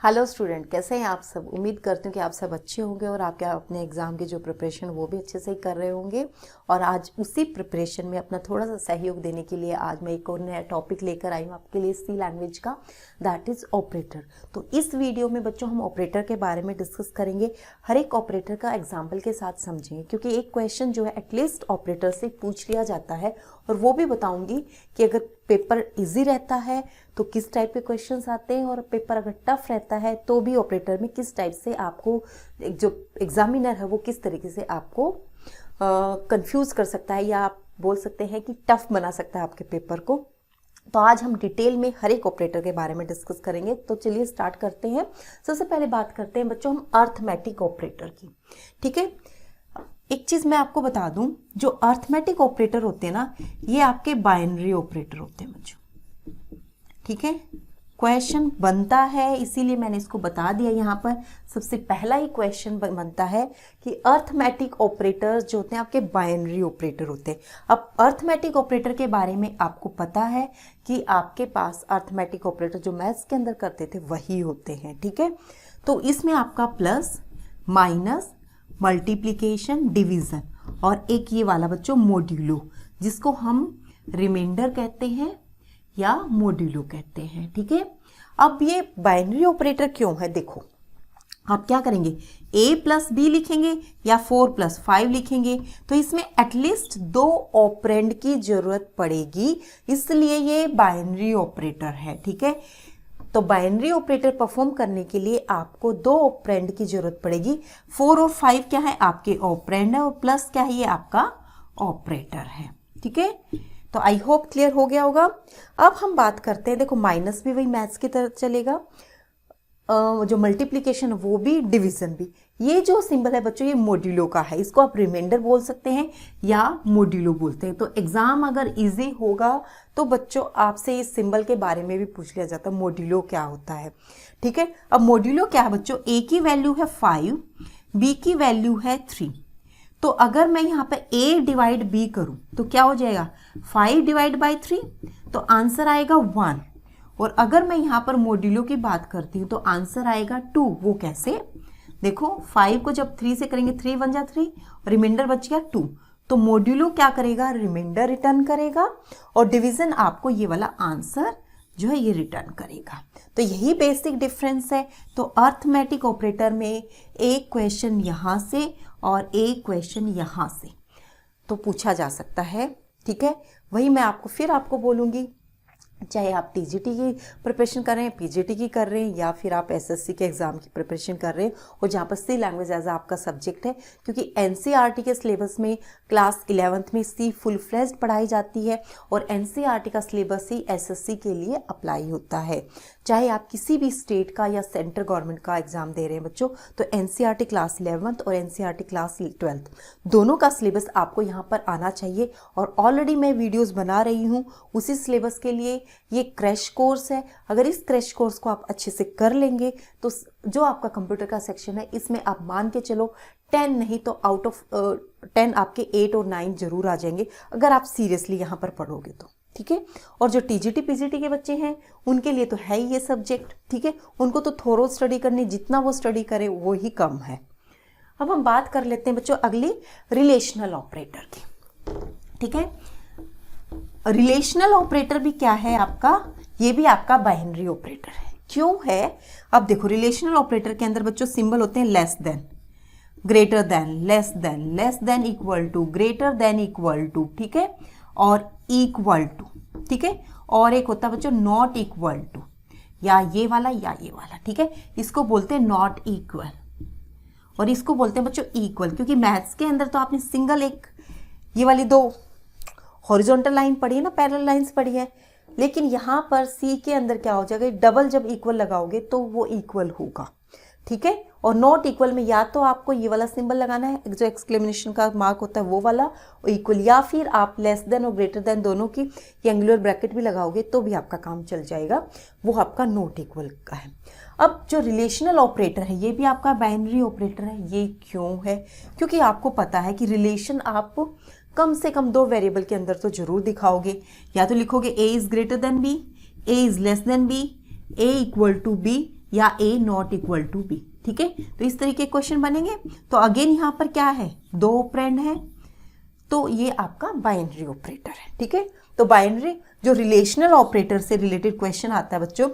Hello student, कैसे हैं आप सब। उम्मीद करती हूँ कि आप सब अच्छे होंगे और आपके अपने एग्ज़ाम की जो प्रिपरेशन वो भी अच्छे से ही कर रहे होंगे। और आज उसी प्रिपरेशन में अपना थोड़ा सा सहयोग देने के लिए आज मैं एक और नया टॉपिक लेकर आई हूँ आपके लिए सी लैंग्वेज का, दैट इज़ ऑपरेटर। तो इस वीडियो में बच्चों हम ऑपरेटर के बारे में डिस्कस करेंगे, हर एक ऑपरेटर का एग्जाम्पल के साथ समझेंगे, क्योंकि एक क्वेश्चन जो है एटलीस्ट ऑपरेटर से पूछ लिया जाता है। और वो भी बताऊँगी कि अगर पेपर ईजी रहता है तो किस टाइप के क्वेश्चंस आते हैं, और पेपर अगर टफ रहता है तो भी ऑपरेटर में किस टाइप से आपको जो एग्जामिनर है वो किस तरीके से आपको कंफ्यूज कर सकता है, या आप बोल सकते हैं कि टफ बना सकता है आपके पेपर को। तो आज हम डिटेल में हर एक ऑपरेटर के बारे में डिस्कस करेंगे। तो चलिए स्टार्ट करते हैं। सबसे पहले बात करते हैं बच्चों हम अर्थमेटिक ऑपरेटर की। ठीक है, एक चीज मैं आपको बता दूं, जो अर्थमेटिक ऑपरेटर होते हैं ना, ये आपके बाइनरी ऑपरेटर होते हैं बच्चों। ठीक है, क्वेश्चन बनता है इसीलिए मैंने इसको बता दिया यहाँ पर। सबसे पहला ही क्वेश्चन बनता है कि अर्थमेटिक ऑपरेटर्स जो होते हैं आपके बाइनरी ऑपरेटर होते हैं। अब अर्थमेटिक ऑपरेटर के बारे में आपको पता है कि आपके पास अर्थमेटिक ऑपरेटर जो मैथ्स के अंदर करते थे वही होते हैं। ठीक है, तो इसमें आपका प्लस, माइनस, मल्टीप्लिकेशन, डिवीजन और एक ये वाला बच्चों मोड्यूलो, जिसको हम रिमाइंडर कहते हैं या मोड्यूलो कहते हैं। ठीक है, अब ये बाइनरी ऑपरेटर क्यों है, देखो आप क्या करेंगे, a प्लस बी लिखेंगे या 4 प्लस 5 लिखेंगे, तो इसमें एटलीस्ट 2 ऑपरेंड की जरूरत पड़ेगी, इसलिए ये बाइनरी ऑपरेटर है। ठीक है, तो बाइनरी ऑपरेटर परफॉर्म करने के लिए आपको 2 ऑपरेंड की जरूरत पड़ेगी। 4 और 5 क्या है, आपके ऑपरेंड है, और प्लस क्या है, ये आपका ऑपरेटर है। ठीक है, तो आई होप क्लियर हो गया होगा। अब हम बात करते हैं, देखो माइनस भी वही मैथ्स की तरह चलेगा, जो मल्टीप्लिकेशन वो भी, डिवीजन भी। ये जो सिंबल है बच्चों ये मोड्यूलो का है, इसको आप रिमाइंडर बोल सकते हैं या मोड्यूलो बोलते हैं। तो एग्जाम अगर इजी होगा तो बच्चों आपसे इस सिंबल के बारे में भी पूछ लिया जाता है, मोड्यूलो क्या होता है। ठीक है, अब मोड्यूलो क्या है बच्चों, ए की वैल्यू है 5, बी की वैल्यू है 3। तो अगर मैं यहाँ पे a डिवाइड b करूं तो क्या हो जाएगा, 5 डिवाइड बाई 3, तो आंसर आएगा 1। और अगर मैं यहाँ पर मोड्यूलो की बात करती हूँ तो आंसर आएगा 2। वो कैसे, देखो 5 को जब 3 से करेंगे 3 1 जा 3, रिमाइंडर बच गया 2। तो मोड्यूलो क्या करेगा, रिमाइंडर रिटर्न करेगा, और डिवीजन आपको ये वाला आंसर जो है ये रिटर्न करेगा। तो यही बेसिक डिफरेंस है। तो अर्थमेटिक ऑपरेटर में एक क्वेश्चन यहाँ से और एक क्वेश्चन यहाँ से तो पूछा जा सकता है। ठीक है, वही मैं आपको बोलूँगी, चाहे आप टीजीटी की प्रिपरेशन कर रहे हैं, पीजीटी की कर रहे हैं, या फिर आप एसएससी के एग्जाम की प्रिपरेशन कर रहे हैं, और जहाँ पर सी लैंग्वेज एज आपका सब्जेक्ट है, क्योंकि एनसीईआरटी के सिलेबस में क्लास 11th में सी फुल फ्लेज्ड पढ़ाई जाती है, और एनसीईआरटी का सिलेबस ही एसएससी के लिए अप्लाई होता है। चाहे आप किसी भी स्टेट का या सेंट्रल गवर्नमेंट का एग्जाम दे रहे हैं बच्चों, तो एनसीईआरटी क्लास 11th और एनसीईआरटी क्लास 12th दोनों का सिलेबस आपको यहाँ पर आना चाहिए। और ऑलरेडी मैं वीडियोस बना रही हूँ उसी सिलेबस के लिए। ये क्रैश कोर्स है, अगर इस क्रैश कोर्स को आप अच्छे से कर लेंगे तो जो आपका कंप्यूटर का सेक्शन है इसमें आप मान के चलो 10 नहीं तो आउट ऑफ 10 आपके 8 और 9 जरूर आ जाएंगे, अगर आप सीरियसली यहाँ पर पढ़ोगे तो। ठीक है, और जो टीजीटी पीजीटी के बच्चे हैं उनके लिए तो है ही ये सब्जेक्ट। ठीक है, उनको तो थोरो स्टडी करनी, जितना वो स्टडी करे वो ही कम है। अब हम बात कर लेते हैं बच्चों अगली रिलेशनल ऑपरेटर की। ठीक है, रिलेशनल ऑपरेटर भी क्या है आपका, ये भी आपका बाइनरी ऑपरेटर है। क्यों है, अब देखो रिलेशनल ऑपरेटर के अंदर बच्चों सिंबल होते हैं less than, greater than, less than equal to, greater than equal to. ठीक है, और इक्वल टू। ठीक है, और एक होता है बच्चों नॉट इक्वल टू, या ये वाला या ये वाला। ठीक है, इसको बोलते हैं नॉट इक्वल, और इसको बोलते हैं बच्चों इक्वल, क्योंकि मैथ्स के अंदर तो आपने सिंगल एक ये वाली 2 हॉरिजॉन्टल लाइन पढ़ी है ना, पैरेलल लाइंस पढ़ी है, लेकिन यहाँ पर सी के अंदर क्या हो जाएगा, डबल जब इक्वल लगाओगे तो वो इक्वल होगा। ठीक है, और नॉट इक्वल में या तो आपको ये वाला सिंबल लगाना है, जो एक्सक्लेमेशन का मार्क होता है वो वाला इक्वल, या फिर आप लेस देन और ग्रेटर देन दोनों की एंगुलर ब्रैकेट भी लगाओगे तो भी आपका काम चल जाएगा, वो आपका नॉट इक्वल का है। अब जो रिलेशनल ऑपरेटर है ये भी आपका बाइनरी ऑपरेटर है। ये क्यों है, क्योंकि आपको पता है कि रिलेशन आप कम से कम 2 वेरिएबल के अंदर तो जरूर दिखाओगे, या तो लिखोगे a is greater than b, a is less than b, a equal to b, या A not equal to B. ठीक है, तो इस तरीके के क्वेश्चन बनेंगे। तो अगेन यहाँ पर क्या है, 2 ऑपरेंड है, तो ये आपका बाइनरी ऑपरेटर है। ठीक है, तो बाइनरी जो रिलेशनल ऑपरेटर से रिलेटेड क्वेश्चन आता है बच्चों,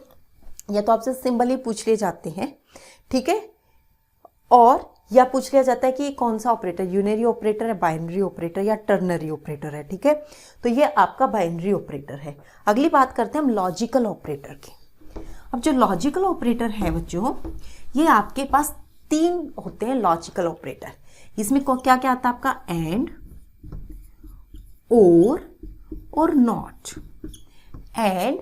या तो आपसे सिंबल ही पूछ लिए जाते हैं। ठीक है, और या पूछ लिया जाता है कि कौन सा ऑपरेटर, यूनरी ऑपरेटर है, बाइनरी ऑपरेटर या टर्नरी ऑपरेटर है। ठीक है, तो ये आपका बाइनरी ऑपरेटर है। अगली बात करते हैं हम लॉजिकल ऑपरेटर की। अब जो लॉजिकल ऑपरेटर है बच्चों, ये आपके पास 3 होते हैं लॉजिकल ऑपरेटर। इसमें क्या क्या आता है आपका, एंड, और नॉट, एंड,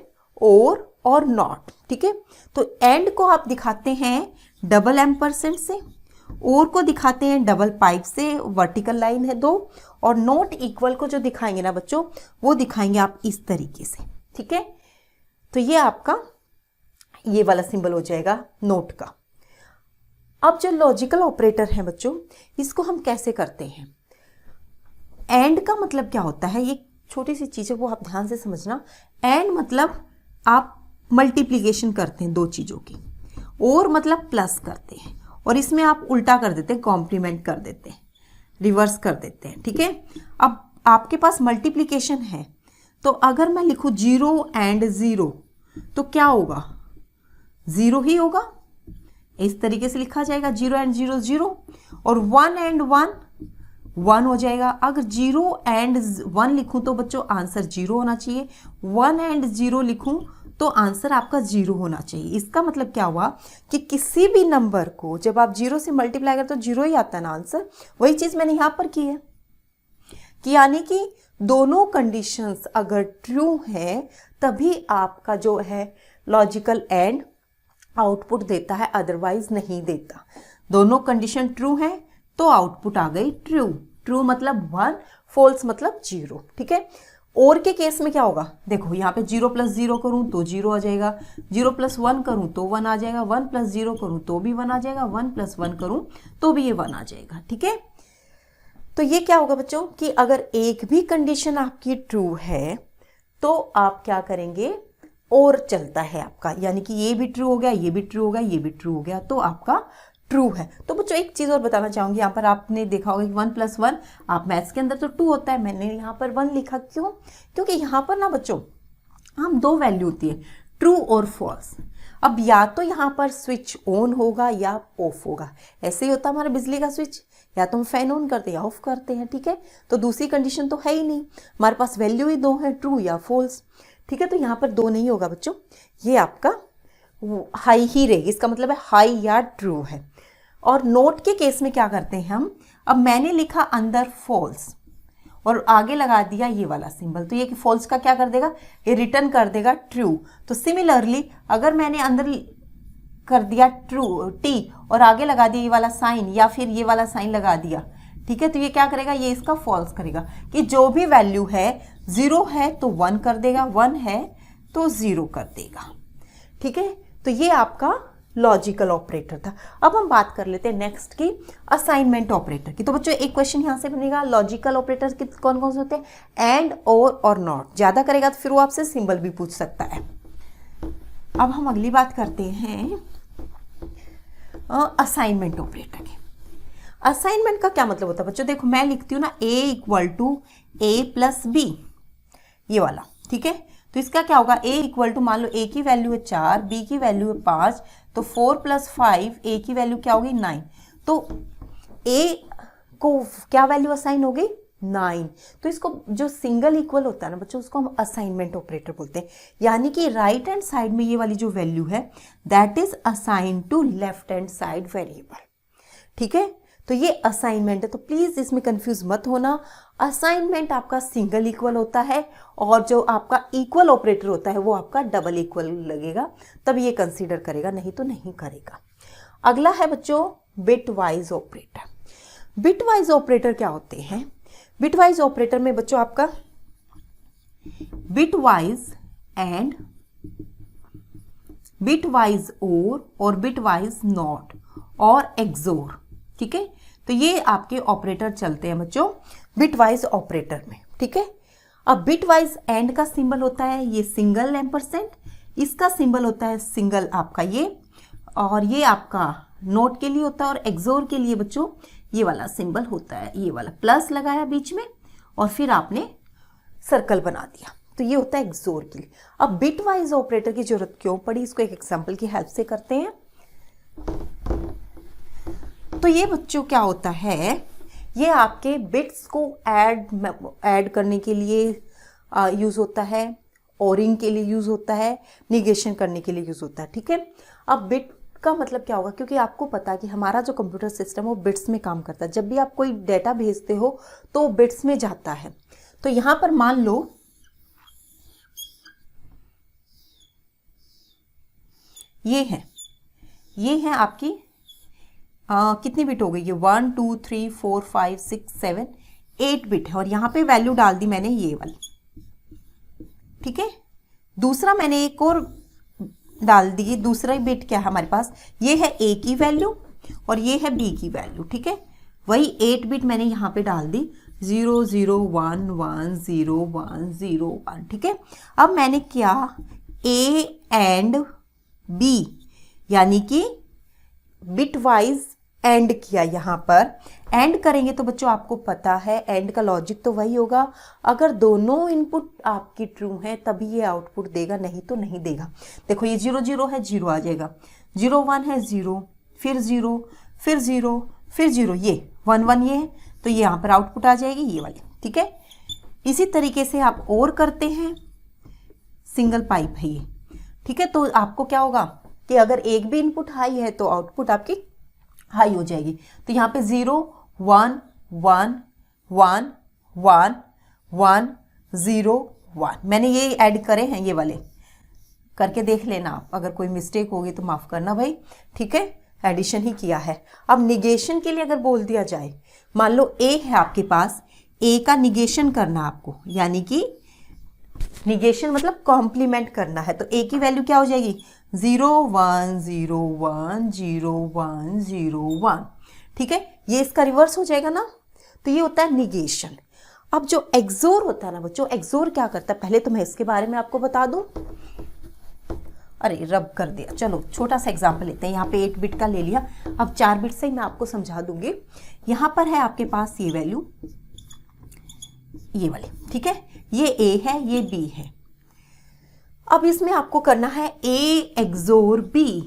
और नॉट। ठीक है, तो एंड को आप दिखाते हैं डबल एम्परसेंड से, और को दिखाते हैं डबल पाइप से, वर्टिकल लाइन है 2, और नॉट इक्वल को जो दिखाएंगे ना बच्चों, वो दिखाएंगे आप इस तरीके से। ठीक है, तो ये आपका ये वाला सिंबल हो जाएगा नोट का। अब जो लॉजिकल ऑपरेटर है बच्चों, इसको हम कैसे करते हैं। एंड का मतलब क्या होता है, ये छोटी सी चीज़ है, वो आप ध्यान से समझना। एंड मतलब आप मल्टीप्लीकेशन करते हैं 2 चीज़ों की, और मतलब प्लस करते हैं, और इसमें आप उल्टा कर देते हैं, कॉम्प्लीमेंट कर देते हैं, रिवर्स कर देते हैं। ठीक है, अब आपके पास मल्टीप्लीकेशन है, तो अगर मैं लिखूँ 0 एंड 0 तो क्या होगा, 0 ही होगा। इस तरीके से लिखा जाएगा, 0 एंड 0 0, और 1 एंड 1 1 हो जाएगा। अगर 0 एंड 1 लिखूं तो बच्चों आंसर 0 होना चाहिए, 1 एंड 0 लिखूं तो आंसर आपका 0 होना चाहिए। इसका मतलब क्या हुआ कि किसी भी नंबर को जब आप 0 से मल्टीप्लाई करें तो 0 ही आता है ना आंसर। वही चीज़ मैंने यहाँ पर की है कि यानी कि दोनों कंडीशंस अगर ट्रू हैं तभी आपका जो है लॉजिकल एंड आउटपुट देता है, अदरवाइज नहीं देता। दोनों कंडीशन ट्रू है तो आउटपुट आ गई ट्रू। ट्रू मतलब 1, फॉल्स मतलब 0। ठीक है, और के केस में क्या होगा, देखो यहाँ पे 0 + 0 करूँ तो 0 आ जाएगा, 0 + 1 करूँ तो 1 आ जाएगा, 1 + 0 करूँ तो भी 1 आ जाएगा, 1 + 1 करूँ तो भी ये 1 आ जाएगा। ठीक है, तो ये क्या होगा बच्चों कि अगर एक भी कंडीशन आपकी ट्रू है तो आप क्या करेंगे, और चलता है आपका, यानी कि ये भी ट्रू हो गया, ये भी ट्रू हो गया, ये भी ट्रू हो गया, तो आपका ट्रू है। तो बच्चों एक चीज़ और बताना चाहूँगी, यहाँ पर आपने देखा होगा कि 1 + 1 आप मैथ्स के अंदर तो 2 होता है, मैंने यहाँ पर 1 लिखा। क्यों, क्योंकि यहाँ पर ना बच्चों हम 2 वैल्यू होती है, ट्रू और फॉल्स। अब या तो यहाँ पर स्विच ऑन होगा या ऑफ होगा, ऐसे ही होता है हमारा बिजली का स्विच, या तो हम फैन ऑन करते हैं या ऑफ करते हैं। ठीक है, तो दूसरी कंडीशन तो है ही नहीं, हमारे पास वैल्यू ही 2 है, ट्रू या फॉल्स। ठीक है, तो यहाँ पर 2 नहीं होगा बच्चों, ये आपका हाई ही रहेगी, इसका मतलब है हाई या ट्रू है। और नोट के केस में क्या करते हैं हम, अब मैंने लिखा अंदर फॉल्स और आगे लगा दिया ये वाला सिंबल, तो ये कि फॉल्स का क्या कर देगा, ये रिटर्न कर देगा ट्रू। तो सिमिलरली अगर मैंने अंदर कर दिया ट्रू टी और आगे लगा दिया ये वाला साइन या फिर ये वाला साइन लगा दिया, ठीक है, तो ये क्या करेगा, ये इसका फॉल्स करेगा कि जो भी वैल्यू है 0 है तो 1 कर देगा, 1 है तो 0 कर देगा। ठीक है, तो ये आपका लॉजिकल ऑपरेटर था। अब हम बात कर लेते हैं नेक्स्ट की असाइनमेंट ऑपरेटर की। तो बच्चों एक क्वेश्चन यहाँ से बनेगा, लॉजिकल ऑपरेटर के कौन कौन से होते हैं, एंड, और नॉट। ज़्यादा करेगा तो फिर वो आपसे सिंबल भी पूछ सकता है। अब हम अगली बात करते हैं असाइनमेंट ऑपरेटर की। असाइनमेंट का क्या मतलब होता है बच्चों, देखो मैं लिखती हूँ ना A = A + B, ये वाला। ठीक है, तो इसका क्या होगा, A = मान लो A की वैल्यू है 4, B की वैल्यू है 5, तो 4 + 5 A की वैल्यू क्या होगी 9, तो A को क्या वैल्यू असाइन हो गई 9। तो इसको जो सिंगल इक्वल होता है ना बच्चों, उसको हम असाइनमेंट ऑपरेटर बोलते हैं। यानी कि राइट हैंड साइड में ये वाली जो वैल्यू है that is assign to left hand side variable. ठीक है, तो ये असाइनमेंट है, तो प्लीज इसमें कंफ्यूज मत होना। असाइनमेंट आपका सिंगल इक्वल होता है और जो आपका इक्वल ऑपरेटर होता है वो आपका डबल इक्वल लगेगा, तब ये कंसीडर करेगा, नहीं तो नहीं करेगा। अगला है बच्चों बिटवाइज ऑपरेटर। बिटवाइज ऑपरेटर क्या होते हैं, बिटवाइज ऑपरेटर में बच्चों आपका बिटवाइज एंड, बिटवाइज और बिटवाइज नॉट और एक्सोर। ठीक है, तो ये आपके ऑपरेटर चलते हैं बच्चों बिटवाइज ऑपरेटर में। ठीक है, अब बिटवाइज एंड का सिंबल होता है ये सिंगल एम्परसेंड, इसका सिंबल होता है सिंगल आपका ये और ये आपका नोट के लिए होता है, और एक्सोर के लिए बच्चों ये वाला सिंबल होता है, ये वाला प्लस लगाया बीच में और फिर आपने सर्कल बना दिया, तो ये होता है एक्सोर के लिए। अब बिट वाइज ऑपरेटर की जरूरत क्यों पड़ी, इसको एक एग्जांपल की हेल्प से करते हैं। तो ये बच्चों क्या होता है, ये आपके बिट्स को ऐड करने के लिए यूज होता है, ओरिंग के लिए यूज होता है, निगेशन करने के लिए यूज होता है। ठीक है, अब बिट का मतलब क्या होगा, क्योंकि आपको पता है कि हमारा जो कंप्यूटर सिस्टम वो बिट्स में काम करता है। जब भी आप कोई डेटा भेजते हो तो बिट्स में जाता है। तो यहां पर मान लो ये है आपकी कितनी बिट हो गई, ये 1 2 3 4 5 6 7 8 बिट है, और यहां पे वैल्यू डाल दी मैंने ये वाली। ठीक है, दूसरा मैंने एक और डाल दी, दूसरा बिट क्या है हमारे पास, ये है ए की वैल्यू और ये है बी की वैल्यू। ठीक है, वही 8 बिट मैंने यहाँ पे डाल दी 0 0 1 1 0 1 0 1। ठीक है, अब मैंने क्या ए एंड बी यानी कि बिट वाइज एंड किया। यहाँ पर एंड करेंगे तो बच्चों आपको पता है एंड का लॉजिक तो वही होगा, अगर दोनों इनपुट आपकी ट्रू हैं तभी ये आउटपुट देगा, नहीं तो नहीं देगा। देखो ये 0 0 है, 0 आ जाएगा, 0 1 है 0, फिर 0, फिर 0, फिर 0, ये 1 1 ये है, तो ये यहाँ पर आउटपुट आ जाएगी ये वाली। ठीक है, इसी तरीके से आप और करते हैं, सिंगल पाइप है ये। ठीक है, तो आपको क्या होगा कि अगर एक भी इनपुट हाई है तो आउटपुट आपकी हाई हो जाएगी। तो यहाँ पे 0 1 1 1 1 1 0 1 मैंने ये ऐड करे हैं, ये वाले करके देख लेना आप, अगर कोई मिस्टेक होगी तो माफ करना भाई। ठीक है, एडिशन ही किया है। अब निगेशन के लिए अगर बोल दिया जाए, मान लो ए है आपके पास, ए का निगेशन करना आपको, यानी कि निगेशन मतलब कॉम्प्लीमेंट करना है, तो ए की वैल्यू क्या हो जाएगी 0 1 0 1 0 1 0 1। ठीक है, ये इसका रिवर्स हो जाएगा ना, तो ये होता है निगेशन। अब जो एक्सोर होता है ना बच्चों, एक्सोर क्या करता है, पहले तो मैं इसके बारे में आपको बता दूं। अरे रब कर दिया, चलो छोटा सा एग्जांपल लेते हैं। यहाँ पे 8 बिट का ले लिया, अब 4 बिट से ही मैं आपको समझा दूंगी। यहाँ पर है आपके पास ये वैल्यू, ये वाली। ठीक है, ये ए है, ये बी है। अब इसमें आपको करना है ए एक्सोर बी,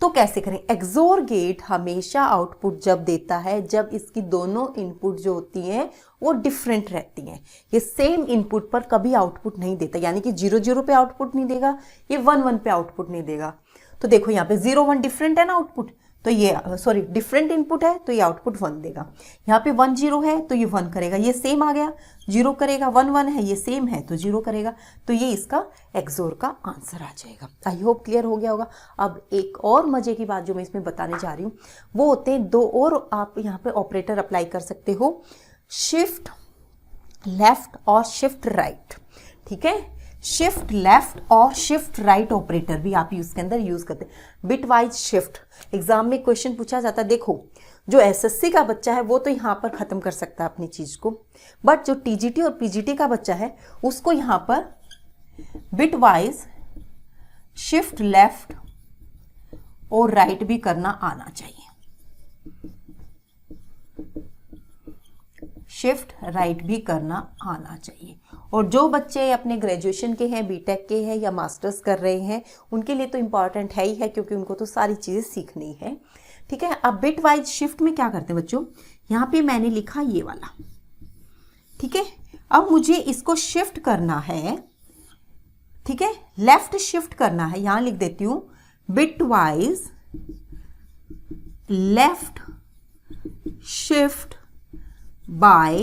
तो कैसे करें। एक्सोर गेट हमेशा आउटपुट जब देता है जब इसकी दोनों इनपुट जो होती हैं वो डिफरेंट रहती हैं। ये सेम इनपुट पर कभी आउटपुट नहीं देता, यानी कि 0 0 पे आउटपुट नहीं देगा, ये 1 1 पे आउटपुट नहीं देगा। तो देखो यहाँ पे 0 1 डिफरेंट है ना आउटपुट, तो ये सॉरी डिफरेंट इनपुट है तो ये आउटपुट 1 देगा। यहाँ पे 1 0 है तो ये 1 करेगा, ये सेम आ गया 0 करेगा, 1 1 है ये सेम है तो 0 करेगा, तो ये इसका एक्सोर का आंसर आ जाएगा। आई होप क्लियर हो गया होगा। अब एक और मजे की बात जो मैं इसमें बताने जा रही हूँ वो होते हैं दो और आप यहाँ पे ऑपरेटर अप्लाई कर सकते हो, शिफ्ट लेफ्ट और शिफ्ट राइट। ठीक है, शिफ्ट लेफ्ट और शिफ्ट राइट ऑपरेटर भी आप इसके अंदर यूज करते हैं। बिट वाइज शिफ्ट एग्जाम में क्वेश्चन पूछा जाता है, देखो जो एसएससी का बच्चा है वो तो यहाँ पर खत्म कर सकता है अपनी चीज को, बट जो टीजीटी और पीजीटी का बच्चा है उसको यहाँ पर बिट वाइज शिफ्ट लेफ्ट और राइट भी करना आना चाहिए। शिफ्ट राइट भी करना आना चाहिए। और जो बच्चे अपने ग्रेजुएशन के हैं, बीटेक के हैं या मास्टर्स कर रहे हैं, उनके लिए तो इम्पॉर्टेंट है ही है, क्योंकि उनको तो सारी चीज़ें सीखनी है। ठीक है, अब बिट वाइज शिफ्ट में क्या करते हैं बच्चों, यहाँ पे मैंने लिखा ये वाला। ठीक है, अब मुझे इसको शिफ्ट करना है। ठीक है, लेफ्ट शिफ्ट करना है, यहां लिख देती हूं bitwise left shift by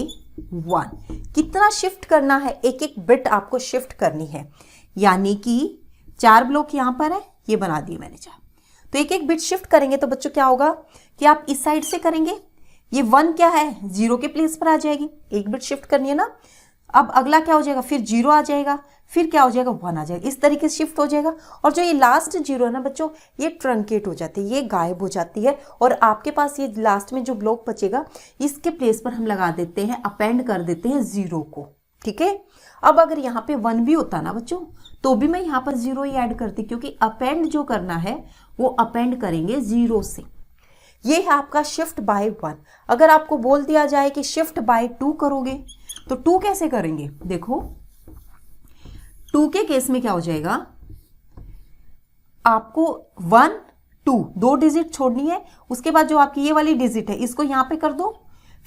1। कितना शिफ्ट करना है, एक एक बिट आपको शिफ्ट करनी है, यानी कि 4 ब्लॉक यहां पर है, ये बना दिए मैंने 4, तो एक एक बिट शिफ्ट करेंगे तो बच्चों क्या होगा कि आप इस साइड से करेंगे, ये 1 क्या है 0 के प्लेस पर आ जाएगी, एक बिट शिफ्ट करनी है ना। अब अगला क्या हो जाएगा, फिर 0 आ जाएगा, फिर क्या हो जाएगा 1 आ जाएगा, इस तरीके से शिफ्ट हो जाएगा। और जो ये लास्ट 0 है ना बच्चों, ये ट्रंकेट हो जाती है, ये गायब हो जाती है, और आपके पास ये लास्ट में जो ब्लॉक बचेगा इसके प्लेस पर हम लगा देते हैं, अपेंड कर देते हैं 0 को। ठीक है, अब अगर यहाँ पे 1 भी होता ना बच्चों तो भी मैं यहाँ पर 0 ही ऐड करती, क्योंकि अपेंड जो करना है वो अपेंड करेंगे 0 से। ये है आपका शिफ्ट बाय 1। अगर आपको बोल दिया जाए कि शिफ्ट बाय 2 करोगे तो 2 कैसे करेंगे? देखो 2 के केस में क्या हो जाएगा, आपको 1 2 2 डिजिट छोड़नी है, उसके बाद जो आपकी ये वाली डिजिट है इसको यहाँ पे कर दो,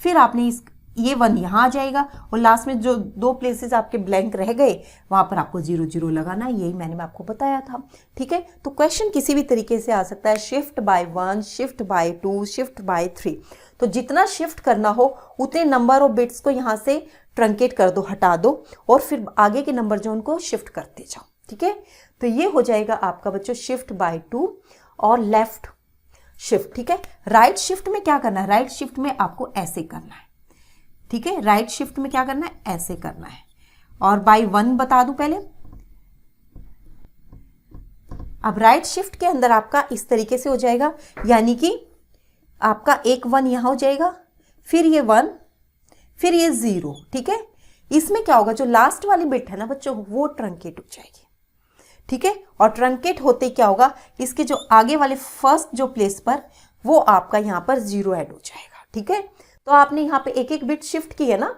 फिर आपने ये 1 यहाँ आ जाएगा और लास्ट में जो 2 प्लेसेस आपके ब्लैंक रह गए वहां पर आपको 0 0 लगाना है। यही मैंने आपको बताया था। ठीक है, तो क्वेश्चन किसी भी तरीके से आ सकता है, shift by 1, shift by 2, shift by 3। तो जितना शिफ्ट करना हो उतने नंबर ऑफ बिट्स को यहाँ से ट्रंकेट कर दो, हटा दो, और फिर आगे के नंबर जो उनको शिफ्ट करते जाओ। ठीक है, तो ये हो जाएगा आपका बच्चों शिफ्ट बाय 2 और लेफ्ट शिफ्ट। ठीक है, राइट शिफ्ट में क्या करना है? राइट शिफ्ट में आपको ऐसे करना है। ठीक है, राइट शिफ्ट में क्या करना है? ऐसे करना है। और बाय 1 बता दूं पहले। अब राइट शिफ्ट के अंदर आपका इस तरीके से हो जाएगा, यानी कि आपका एक 1 यहां हो जाएगा, फिर ये 1, फिर ये 0। ठीक है, इसमें क्या होगा, जो लास्ट वाली बिट है ना बच्चों वो ट्रंकेट हो जाएगी। ठीक है, और ट्रंकेट होते क्या होगा, इसके जो आगे वाले फर्स्ट जो प्लेस पर वो आपका यहां पर 0 ऐड हो जाएगा। ठीक है, तो आपने यहाँ पे एक एक बिट शिफ्ट की है ना,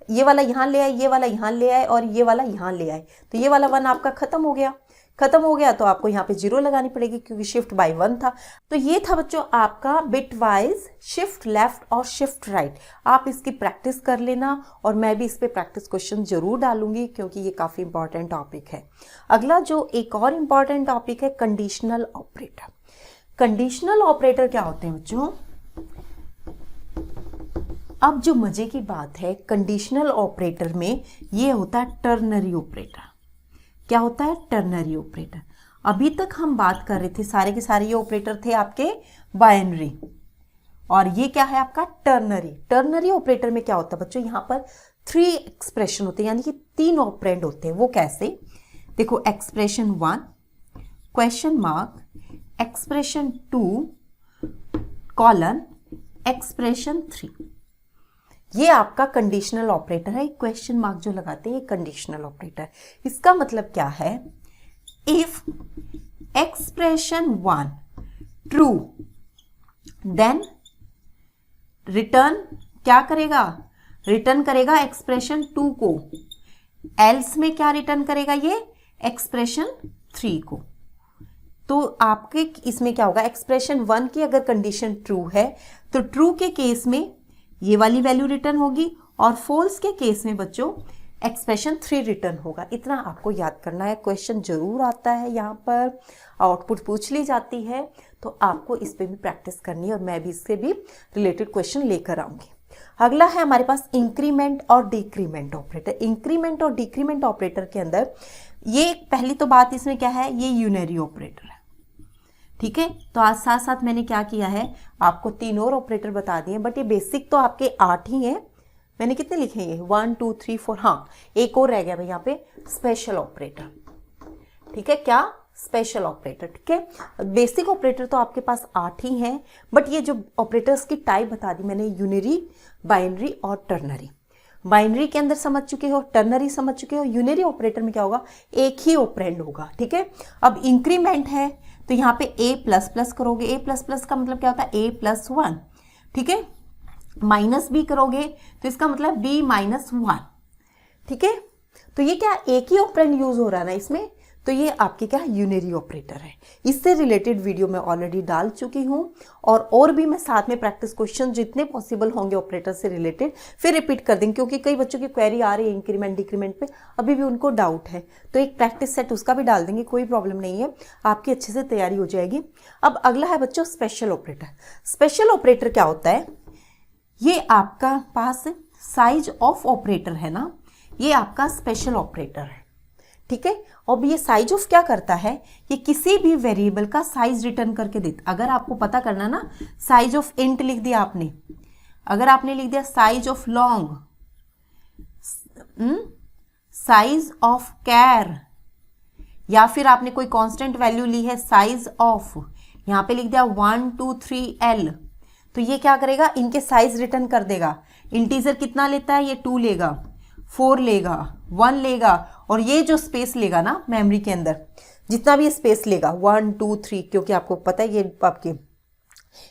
ये वाला यहाँ ले आए, ये वाला यहाँ ले आए और ये वाला यहाँ ले आए, तो ये वाला 1 आपका खत्म हो गया। खत्म हो गया तो आपको यहाँ पे 0 लगानी पड़ेगी क्योंकि शिफ्ट बाय 1 था। तो ये था बच्चों आपका बिट वाइज शिफ्ट लेफ्ट और शिफ्ट राइट। आप इसकी प्रैक्टिस कर लेना और मैं भी इस पे प्रैक्टिस क्वेश्चन जरूर डालूंगी क्योंकि ये काफ़ी इंपॉर्टेंट टॉपिक है। अगला जो एक और इम्पॉर्टेंट टॉपिक है कंडीशनल ऑपरेटर। कंडीशनल ऑपरेटर क्या होते हैं बच्चों? अब जो मजे की बात है, कंडीशनल ऑपरेटर में ये होता है टर्नरी ऑपरेटर। क्या होता है? Ternary operator. अभी तक हम बात कर रहे थे, सारे के सारे ये ऑपरेटर थे आपके बाइनरी, और ये क्या है आपका टर्नरी। टर्नरी ऑपरेटर में क्या होता है बच्चों? यहाँ पर 3 एक्सप्रेशन होते हैं, यानी कि 3 ऑपरेंड होते हैं। वो कैसे? देखो, expression 1 question mark, expression 2 colon, expression 3। ये आपका कंडीशनल ऑपरेटर है। क्वेश्चन मार्क जो लगाते हैं ये कंडीशनल ऑपरेटर। इसका मतलब क्या है? If expression 1 true then return क्या करेगा? रिटर्न करेगा एक्सप्रेशन 2 को। एल्स में क्या रिटर्न करेगा? ये एक्सप्रेशन 3 को। तो आपके इसमें क्या होगा? एक्सप्रेशन 1 की अगर कंडीशन ट्रू है तो ट्रू के केस में ये वाली वैल्यू रिटर्न होगी और फॉल्स के केस में बच्चों एक्सप्रेशन 3 रिटर्न होगा। इतना आपको याद करना है। क्वेश्चन जरूर आता है, यहाँ पर आउटपुट पूछ ली जाती है, तो आपको इस पे भी प्रैक्टिस करनी है और मैं भी इससे भी रिलेटेड क्वेश्चन लेकर आऊंगी। अगला है हमारे पास इंक्रीमेंट और डिक्रीमेंट ऑपरेटर। इंक्रीमेंट और डिक्रीमेंट ऑपरेटर के अंदर ये पहली तो बात इसमें क्या है, ये यूनरी ऑपरेटर है। ठीक है, तो आज साथ साथ मैंने क्या किया है, आपको 3 और ऑपरेटर बता दिए, बट ये बेसिक तो आपके 8 ही हैं। मैंने कितने लिखे हैं? 1 2 3 4, हाँ एक और रह गया भाई यहाँ पे, स्पेशल ऑपरेटर। ठीक है, क्या? Special operator. ठीक है, बेसिक ऑपरेटर तो आपके पास 8 ही हैं, बट ये जो ऑपरेटर्स की टाइप बता दी मैंने, यूनरी, बाइनरी और टर्नरी। बाइनरी के अंदर समझ चुके हो, टर्नरी समझ चुके हो। यूनरी ऑपरेटर में क्या होगा? एक ही ऑपरेंड होगा। ठीक है, अब इंक्रीमेंट है तो यहाँ पे a प्लस प्लस करोगे। a प्लस प्लस का मतलब क्या होता है? a plus 1। ठीक है, माइनस b करोगे तो इसका मतलब b माइनस 1। ठीक है, तो ये क्या एक ही ऑपरेंड यूज हो रहा है ना इसमें, तो ये आपके क्या यूनरी ऑपरेटर है। इससे रिलेटेड वीडियो मैं ऑलरेडी डाल चुकी हूँ और भी मैं साथ में प्रैक्टिस क्वेश्चन जितने पॉसिबल होंगे ऑपरेटर से रिलेटेड फिर रिपीट कर देंगे, क्योंकि कई बच्चों की क्वेरी आ रही है इंक्रीमेंट डिक्रीमेंट पे, अभी भी उनको डाउट है, तो एक प्रैक्टिस सेट उसका भी डाल देंगे, कोई प्रॉब्लम नहीं है, आपकी अच्छे से तैयारी हो जाएगी। अब अगला है बच्चों स्पेशल ऑपरेटर। स्पेशल ऑपरेटर क्या होता है? ये आपका पास साइज ऑफ ऑपरेटर है ना, ये आपका स्पेशल ऑपरेटर है। ठीक है, और ये साइज ऑफ क्या करता है? ये किसी भी वेरिएबल का साइज रिटर्न करके देता। अगर आपको पता करना ना, साइज ऑफ इंट लिख दिया आपने, अगर आपने लिख दिया size of long, size of care, या फिर आपने कोई कांस्टेंट वैल्यू ली है साइज ऑफ, यहाँ पे लिख दिया 1 2 3 L, तो ये क्या करेगा? इनके साइज रिटर्न कर देगा। इंटीजर कितना लेता है? ये 2 लेगा। 4 लेगा, 1 लेगा, और ये जो स्पेस लेगा ना मेमोरी के अंदर, जितना भी स्पेस लेगा 1 2 3, क्योंकि आपको पता है ये आपके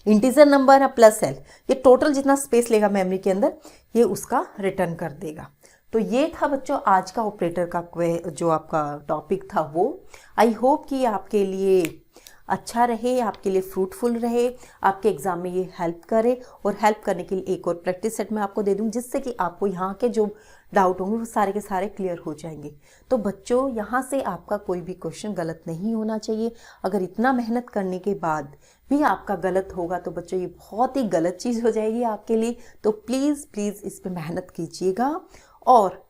इंटीजर नंबर है प्लस एल, ये टोटल जितना स्पेस लेगा मेमोरी के अंदर ये उसका रिटर्न कर देगा। तो ये था बच्चों आज का ऑपरेटर का जो आपका टॉपिक था वो। आई होप कि आपके लिए अच्छा रहे, आपके लिए फ्रूटफुल रहे, आपके एग्जाम में ये हेल्प करे। और हेल्प करने के लिए एक और प्रैक्टिस सेट मैं आपको दे दूँ, जिससे कि आपको यहाँ के जो डाउट होंगे वो सारे के सारे क्लियर हो जाएंगे। तो बच्चों यहाँ से आपका कोई भी क्वेश्चन गलत नहीं होना चाहिए। अगर इतना मेहनत करने के बाद भी आपका गलत होगा तो बच्चों ये बहुत ही गलत चीज़ हो जाएगी आपके लिए। तो प्लीज़ प्लीज़ इस पर मेहनत कीजिएगा। और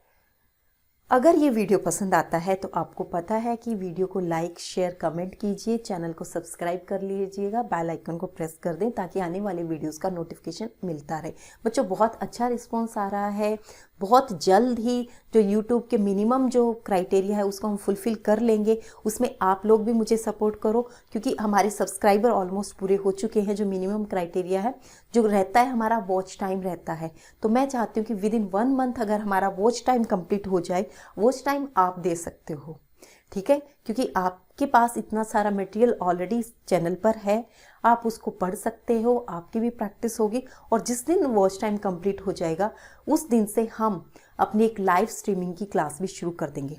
अगर ये वीडियो पसंद आता है तो आपको पता है कि वीडियो को लाइक शेयर कमेंट कीजिए, चैनल को सब्सक्राइब कर लीजिएगा, बेल आइकन को प्रेस कर दें ताकि आने वाले वीडियोस का नोटिफिकेशन मिलता रहे। बच्चों बहुत अच्छा रिस्पांस आ रहा है, बहुत जल्द ही जो यूट्यूब के मिनिमम जो क्राइटेरिया है उसको हम फुलफिल कर लेंगे। उसमें आप लोग भी मुझे सपोर्ट करो, क्योंकि हमारे सब्सक्राइबर ऑलमोस्ट पूरे हो चुके हैं। जो मिनिमम क्राइटेरिया है जो रहता है हमारा वॉच टाइम रहता है, तो मैं चाहती हूँ कि विद इन 1 मंथ अगर हमारा वॉच टाइम कंप्लीट हो जाए, वॉच टाइम आप दे सकते हो, ठीक है, क्योंकि आपके पास इतना सारा मटेरियल ऑलरेडी इस चैनल पर है, आप उसको पढ़ सकते हो, आपकी भी प्रैक्टिस होगी। और जिस दिन वॉच टाइम कंप्लीट हो जाएगा उस दिन से हम अपनी एक लाइव स्ट्रीमिंग की क्लास भी शुरू कर देंगे।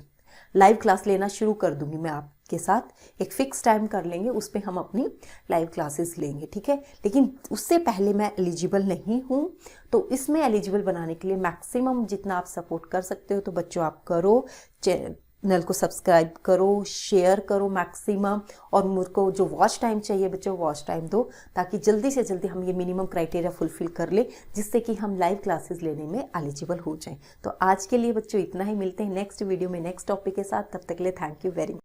लाइव क्लास लेना शुरू कर दूंगी मैं आपके साथ, एक फिक्स टाइम कर लेंगे, उस पर हम अपनी लाइव क्लासेस लेंगे, ठीक है। लेकिन उससे पहले मैं एलिजिबल नहीं हूँ, तो इसमें एलिजिबल बनाने के लिए मैक्सिमम जितना आप सपोर्ट कर सकते हो तो बच्चों आप करो। चैनल को सब्सक्राइब करो, शेयर करो मैक्सिमम, और मुझको जो वॉच टाइम चाहिए बच्चों वॉच टाइम दो, ताकि जल्दी से जल्दी हम ये मिनिमम क्राइटेरिया फुलफिल कर ले, जिससे कि हम लाइव क्लासेस लेने में एलिजिबल हो जाएं। तो आज के लिए बच्चों इतना ही, मिलते हैं नेक्स्ट वीडियो में नेक्स्ट टॉपिक के साथ। तब तक के लिए थैंक यू वेरी मच।